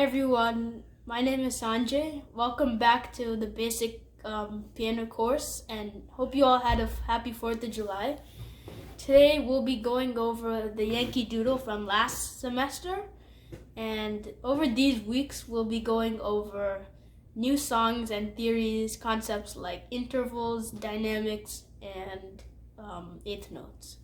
Hi everyone, my name is Sanjay. Welcome back to the basic piano course and hope you all had a happy 4th of July. Today we'll be going over the Yankee Doodle from last semester, and over these weeks we'll be going over new songs and theories, concepts like intervals, dynamics, and eighth notes.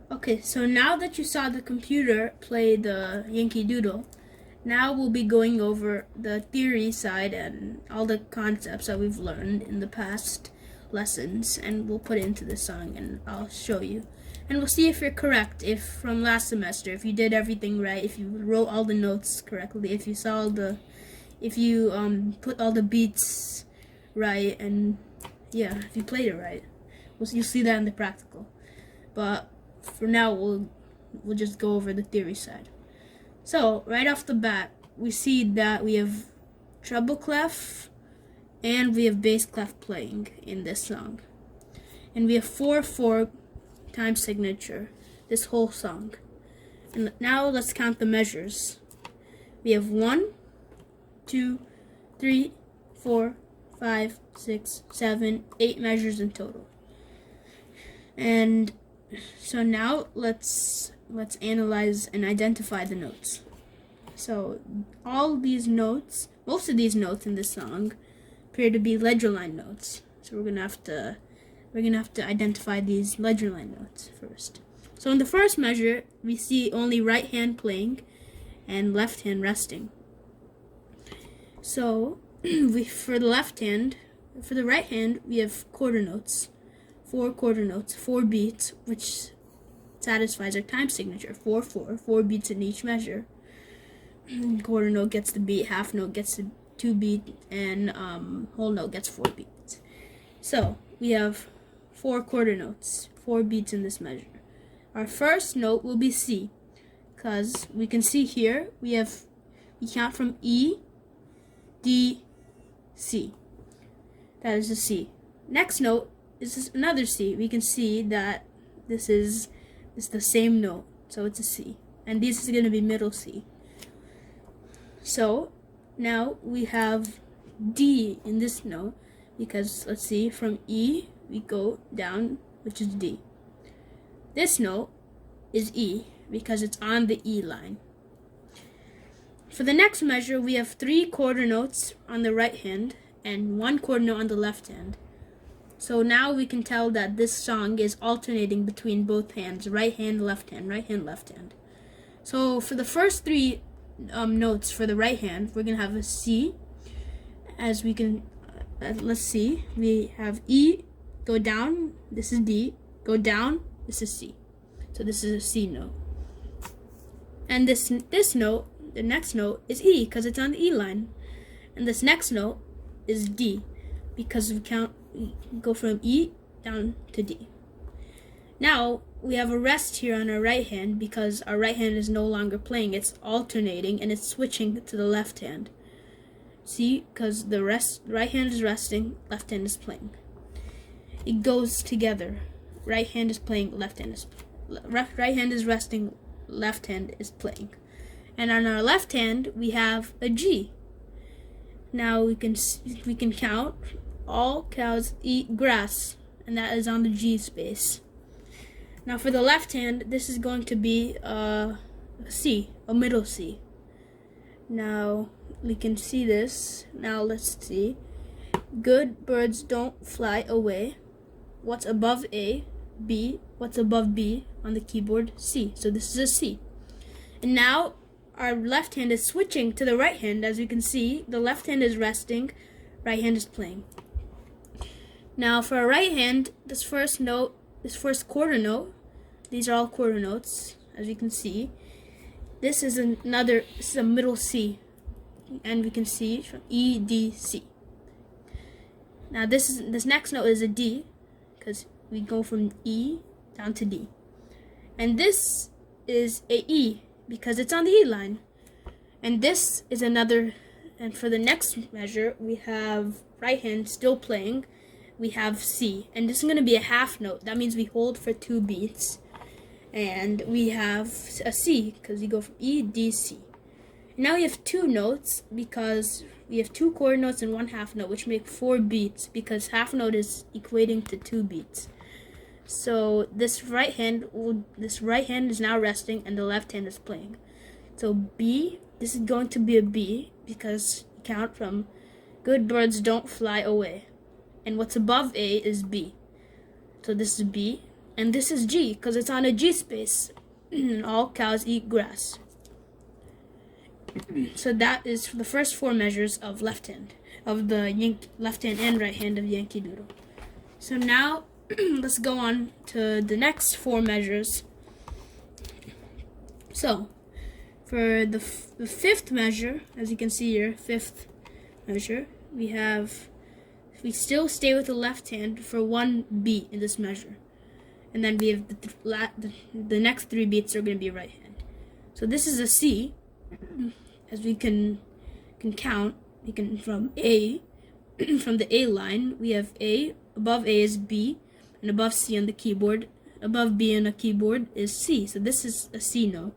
Okay, so now that you saw the computer play the Yankee Doodle, now we'll be going over the theory side and all the concepts that we've learned in the past lessons, and we'll put it into the song and I'll show you. And we'll see if you're correct, if from last semester, if you did everything right, if you wrote all the notes correctly, if you put all the beats right, and yeah, if you played it right. You'll see that in the practical. But for now, we'll just go over the theory side. So right off the bat, we see that we have treble clef and we have bass clef playing in this song, and we have 4/4 time signature this whole song. And now let's count the measures. We have 1, 2, 3, 4, 5, 6, 7, 8 measures in total. And so now let's analyze and identify the notes. So all these notes, most of these notes in this song appear to be ledger line notes. So we're gonna have to identify these ledger line notes first. So in the first measure, we see only right hand playing and left hand resting. So for the right hand, we have quarter notes. 4 quarter notes, 4 beats, which satisfies our time signature. 4/4, 4 beats in each measure. Quarter note gets the beat, half note gets the 2 beat, and whole note gets 4 beats. So we have 4 quarter notes, 4 beats in this measure. Our first note will be C, because we can see here we count from E, D, C. That is a C. Next note is another C. We can see that this is the same note, so it's a C. And this is going to be middle C. So now we have D in this note, because let's see, from E we go down, which is D. This note is E, because it's on the E line. For the next measure, we have 3 quarter notes on the right hand and 1 quarter note on the left hand. So now we can tell that this song is alternating between both hands, right hand, left hand, right hand, left hand. So for the first 3 notes for the right hand, we're going to have a C. As we can, let's see, we have E, go down, this is D, go down, this is C. So this is a C note. And this note, the next note, is E, because it's on the E line. And this next note is D, because we go from E down to D. Now we have a rest here on our right hand, because our right hand is no longer playing. It's alternating and it's switching to the left hand. See, because the right hand is resting, left hand is playing. It goes together. Right hand is playing, right hand is resting, left hand is playing. And on our left hand we have a G. Now we can count. All cows eat grass, and that is on the G space. Now for the left hand, this is going to be a C, a middle C. Now we can see this. Now let's see. Good birds don't fly away. What's above A? B. What's above B on the keyboard? C. So this is a C. And now our left hand is switching to the right hand. As you can see, the left hand is resting, right hand is playing. Now for our right hand, this first quarter note, these are all quarter notes, as you can see. This is a middle C. and we can see from E, D, C. Now this next note is a D, because we go from E down to D. And this is a E, because it's on the E line. And this is another, and for the next measure, we have right hand still playing. We have C, and this is going to be a half note. That means we hold for 2 beats. And we have a C, because we go from E, D, C. Now we have 2 notes, because we have 2 quarter notes and 1 half note, which make 4 beats, because half note is equating to 2 beats. So this right hand is now resting, and the left hand is playing. So B, this is going to be a B, because you count from good birds don't fly away. And what's above A is B. So this is B, and this is G, because it's on a G space. All cows eat grass. So that is the first 4 measures of left hand, of the left hand and right hand of Yankee Doodle. So now let's go on to the next 4 measures. So for the 5th measure, as you can see here, 5th measure, we still stay with the left hand for 1 beat in this measure. And then we have the next 3 beats are going to be right hand. So this is a C. As we can count, we can from A, from the A line, we have A, above A is B, and above C on the keyboard, above B on the keyboard is C. So this is a C note.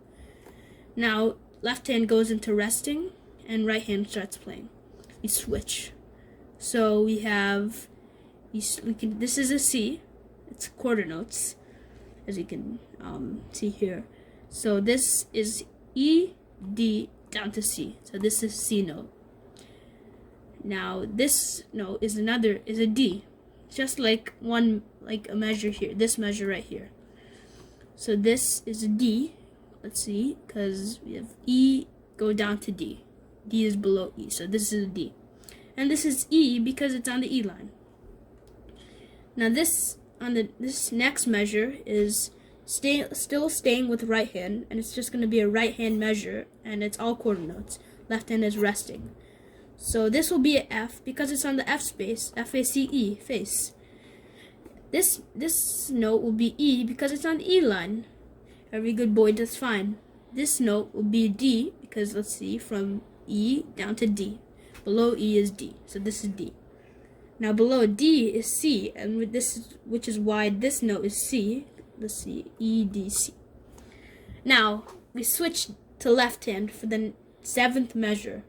Now, left hand goes into resting, and right hand starts playing. We switch. So we have, this is a C, it's quarter notes, as you can see here. So this is E, D, down to C. So this is C note. Now this note is a D, just like a measure here, this measure right here. So this is a D. Let's see, because we have E go down to D. D is below E, so this is a D. And this is E because it's on the E line. Now this next measure is still staying with right hand, and it's just going to be a right hand measure, and it's all quarter notes. Left hand is resting. So this will be an F because it's on the F space, F-A-C-E, face. This note will be E because it's on the E line. Every good boy does fine. This note will be D because, let's see, from E down to D. Below E is D, so this is D. Now below D is C, and which is why this note is C. Let's see, E, D, C. Now, we switch to left hand for the 7th measure.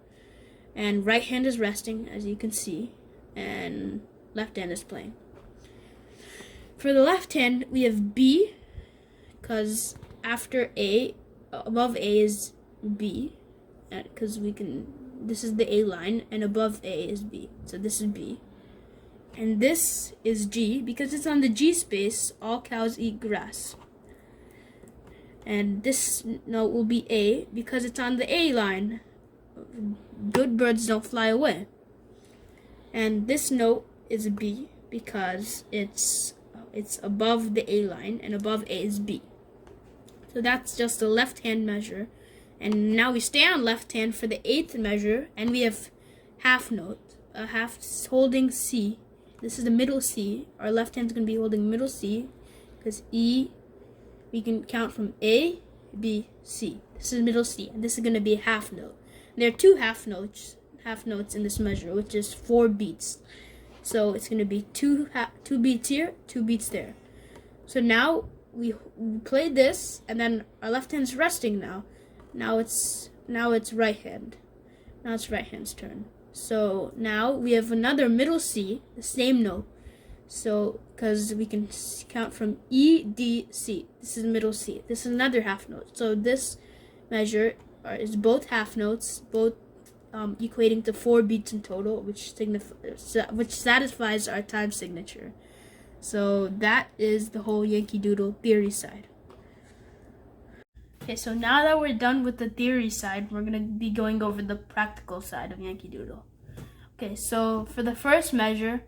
And right hand is resting, as you can see. And left hand is playing. For the left hand, we have B, because after A, above A is B. Because this is the A line, and above A is B. So this is B. And this is G, because it's on the G space, all cows eat grass. And this note will be A, because it's on the A line, good birds don't fly away. And this note is B, because it's above the A line, and above A is B. So that's just a left hand measure. And now we stay on left hand for the 8th measure, and we have half note, a half holding C. This is the middle C. Our left hand's going to be holding middle C, because E, we can count from A, B, C. This is middle C, and this is going to be a half note. And there are 2 half notes in this measure, which is 4 beats. So it's going to be 2 beats here, 2 beats there. So now we play this, and then our left hand's resting now. Now it's right hand. Now it's right hand's turn. So now we have another middle C, the same note. So, because we can count from E, D, C. This is middle C. This is another half note. So this measure is both half notes, both equating to 4 beats in total, which satisfies our time signature. So that is the whole Yankee Doodle theory side. Okay, so now that we're done with the theory side, we're going to be going over the practical side of Yankee Doodle. Okay, so for the first measure,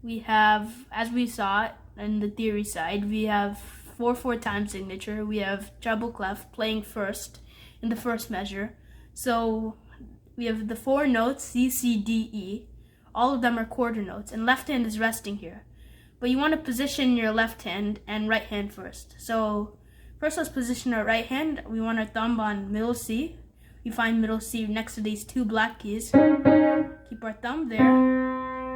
we have, as we saw in the theory side, we have 4/4 time signature. We have treble clef playing first in the first measure. So we have the 4 notes C, C, D, E. All of them are quarter notes, and left hand is resting here. But you want to position your left hand and right hand first. So first let's position our right hand. We want our thumb on middle C. We find middle C next to these 2 black keys. Keep our thumb there.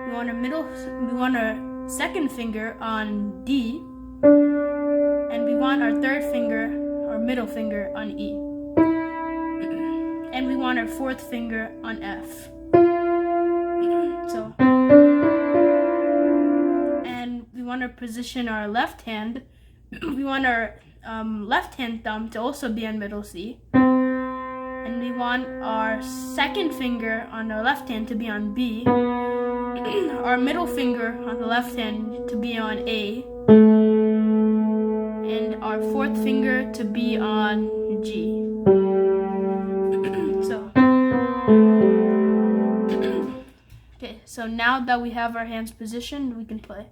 We want our second finger on D. And we want our third finger, or middle finger, on E. And we want our fourth finger on F. And we want to position our left hand. We want our left hand thumb to also be on middle C. And we want our second finger on our left hand to be on B. Our middle finger on the left hand to be on A. And our fourth finger to be on G. So now that we have our hands positioned, we can play.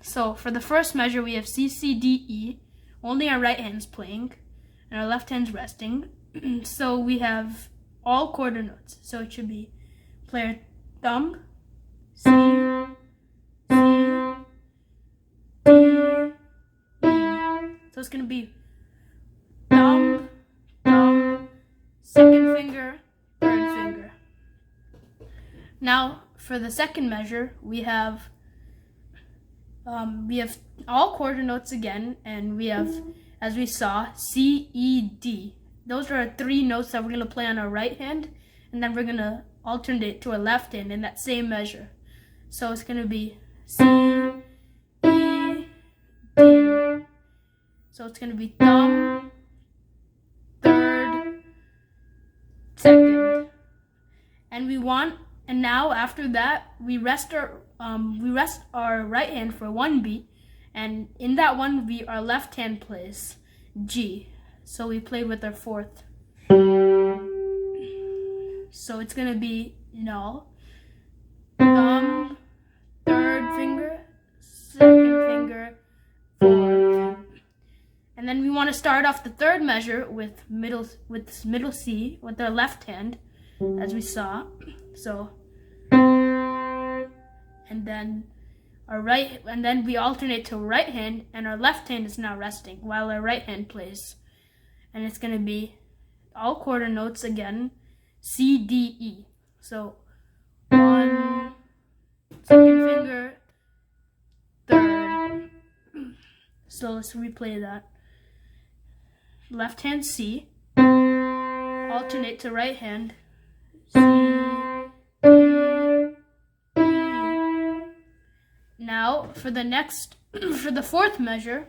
So for the first measure, we have C, C, D, E. Only our right hand's playing, and our left hand's resting. So we have all quarter notes. So it should be player thumb, C, C, D, E. So it's going to be thumb, thumb, second finger, third finger. Now, for the second measure, we have all quarter notes again, and we have, as we saw, C, E, D. Those are our 3 notes that we're going to play on our right hand, and then we're going to alternate to our left hand in that same measure. So it's going to be C, E, D. So it's going to be thumb, third, second. And now after that, we rest our right hand for 1 beat, and in that 1 beat, our left hand plays G. So we played with our fourth. So it's gonna be thumb, third finger, second finger, fourth. And then we want to start off the third measure with middle C with our left hand, as we saw. So, and then we alternate to right hand, and our left hand is now resting while our right hand plays. And it's going to be all quarter notes again, C, D, E. So 1, second finger, third. So let's replay that. Left hand C, alternate to right hand, C, D, E. Now for the fourth measure,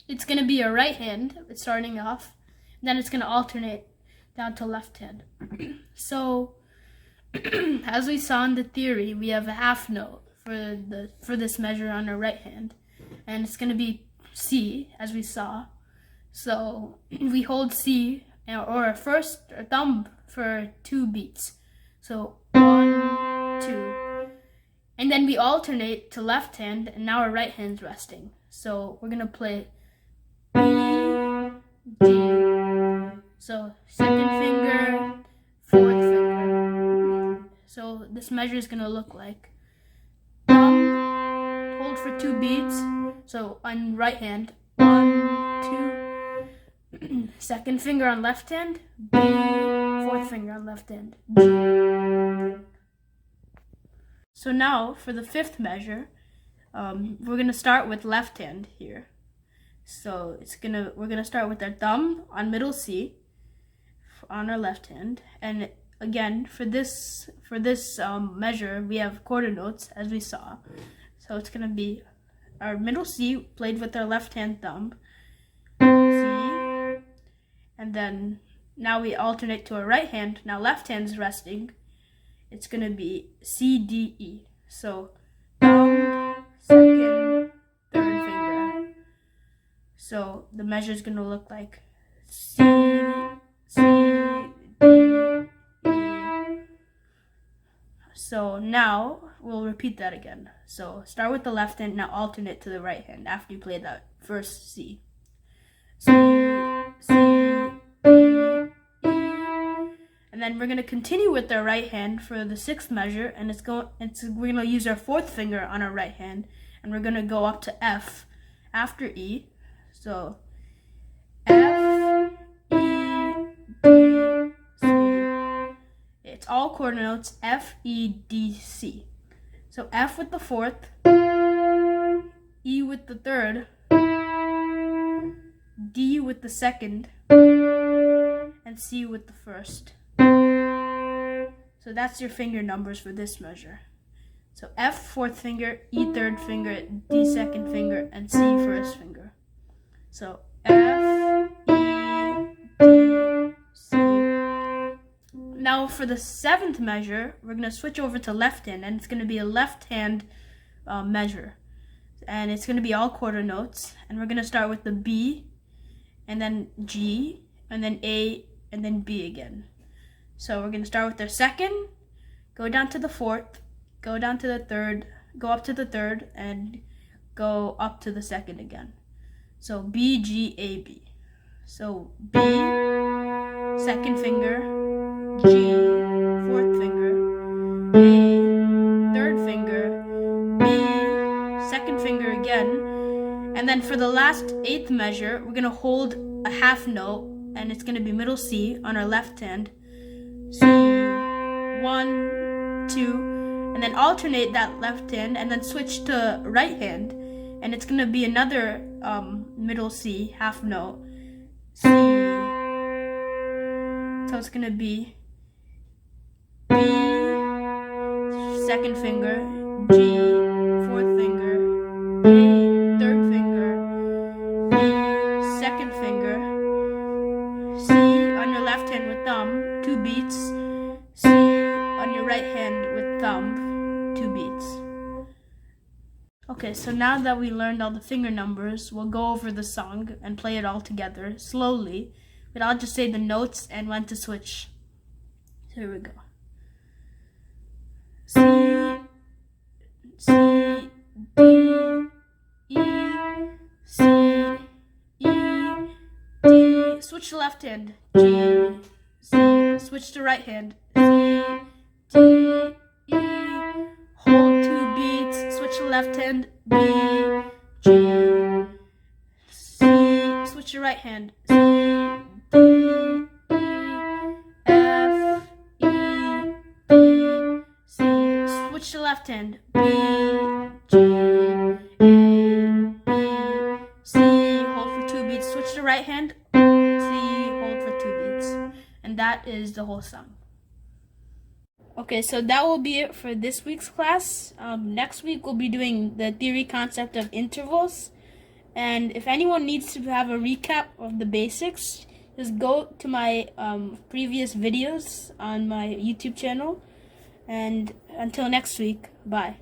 it's going to be a right hand. It's starting off, and then it's going to alternate down to left hand. So as we saw in the theory, we have a half note for this measure on our right hand, and it's going to be C, as we saw. So we hold C or our thumb for 2 beats. So 1, 2, and then we alternate to left hand, and now our right hand's resting. So we're gonna play B, D. So second finger, fourth finger. So this measure is gonna look like thumb, hold for 2 beats. So on right hand, 1, 2. Second finger on left hand, B, fourth finger on left hand, G. So now for the fifth measure, we're gonna start with left hand here. So we're gonna start with our thumb on middle C on our left hand, and again for this measure we have quarter notes, as we saw. So it's gonna be our middle C played with our left hand thumb, C, and then now we alternate to our right hand. Now left hand's resting. It's gonna be C, D, E. So thumb, second, third finger. So the measure is gonna look like C, C, D, E. So now we'll repeat that again. So start with the left hand, now alternate to the right hand after you play that first C. C, C, D, E. And then we're going to continue with our right hand for the 6th measure, and we're going to use our 4th finger on our right hand, and we're going to go up to F after E. So F, E, D, C. It's all quarter notes, F, E, D, C. So F with the 4th, E with the 3rd, D with the 2nd, and C with the 1st. So that's your finger numbers for this measure. So F 4th finger, E 3rd finger, D 2nd finger, and C 1st finger. So F, E, D, C. Now for the 7th measure, we're going to switch over to left hand, and it's going to be a left hand measure. And it's going to be all quarter notes, and we're going to start with the B, and then G, and then A, and then B again. So we're going to start with our 2nd, go down to the 4th, go down to the 3rd, go up to the 3rd, and go up to the 2nd again. So B, G, A, B. So B, 2nd finger, G, 4th finger, A, 3rd finger, B, 2nd finger again. And then for the last 8th measure, we're going to hold a half note, and it's going to be middle C on our left hand. C, 1, 2, and then alternate that left hand, and then switch to right hand, and it's going to be another middle C, half note, C. So it's going to be B, 2nd finger, G, 4th finger, A, 3rd finger, B, 2nd finger, C on your left hand with thumb, 2 beats, C on your right hand with thumb, 2 beats. Okay, so now that we learned all the finger numbers, we'll go over the song and play it all together slowly, but I'll just say the notes and when to switch. So here we go. C, C, D, E, C, E, D. Switch to left hand, G, C. Switch to right hand, C, D, E. Hold 2 beats. Switch to left hand, B, G, C. Switch to right hand, C, D, E, F, E, B, C. Switch to left hand, B, G, A, B, C. Hold for 2 beats. Switch to right hand, C. Hold for 2 beats. And that is the whole song. Okay, so that will be it for this week's class. Next week we'll be doing the theory concept of intervals. And if anyone needs to have a recap of the basics, just go to my previous videos on my YouTube channel. And until next week, bye.